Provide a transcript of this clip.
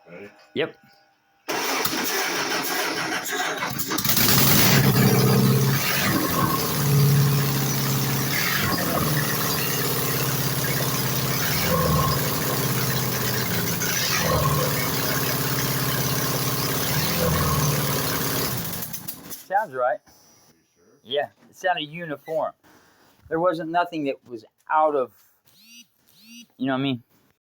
Ready? Yep. Sounds right. Are you sure? Yeah, it sounded uniform. There wasn't nothing that was out of, you know what I mean?